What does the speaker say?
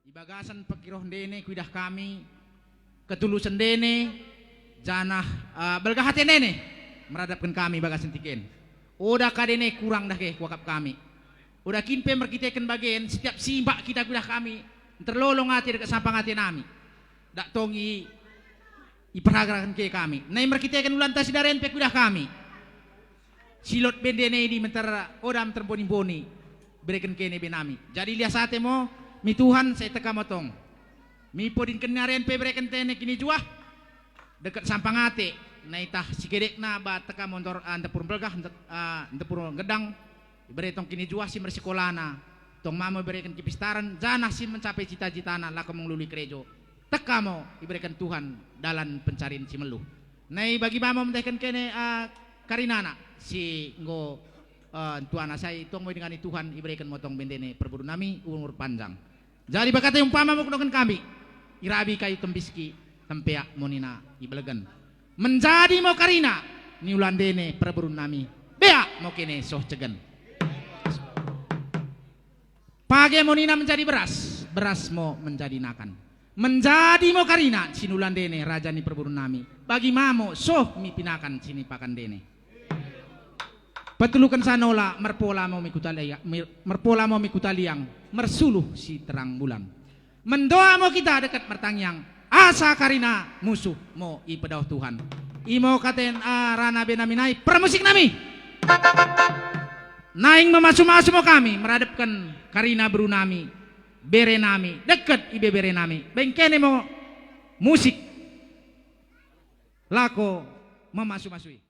Ibagasan pakiroh dene kuidah kami ketulusan dene janah belga hati dene meradapkan kami bagasan tiken. Udah kadene kurang dah ke wakap kami. Udah kinpe merkitekan bagian setiap simbak kita kuidah kami terlolong hati dekat sampang hati nami. Dak tongi iperagakan ke kami. Nai merkitekan ulan tasidaren pe kuidah kami. Silot bendene di mentera odam terboni-boni berikan kene benami. Jadi lihat sate mo mi Tuhan saya teka motong. Mi podin kenarian pe berikan tene kini juah dekat sampang ate. Naitah sikedek na ba teka motor andapur belgah andapur gedang beretong kini juah si mersikolana. Tong mama berikan kipistaran janah si mencapai cita-citana laka menglului gerejo. Teka mo diberikan Tuhan dalam pencarian si meluh. Nai bagi mama mentahkan kene karinana si ngo tuana saya itu mau dengan Tuhan iberikan motong bendene perburu nami umur panjang. Jadi bakatnya umpama mau kunokan kami irabi kayu tembiski tempeak monina ibelegan menjadi mau karina ni ulandene perburu nami bea mau kene soh cegen page monina menjadi beras mau menjadi nakan menjadi mau karina sinulandene raja ni perburu nami bagi mamo soh mi pinakan sini pakan dene. Petulukan sanola merpola mau mikutaliang mersuluh si terang bulan. Mendoa mau kita dekat mertangyang asa karina musuh mau ipedau Tuhan. Imo katen rana benaminai permusik nami. Naing memasu-masu mau kami meradapkan karina berunami bere nami dekat ibe bere nami. Bengkene mau musik lako memasu-masui.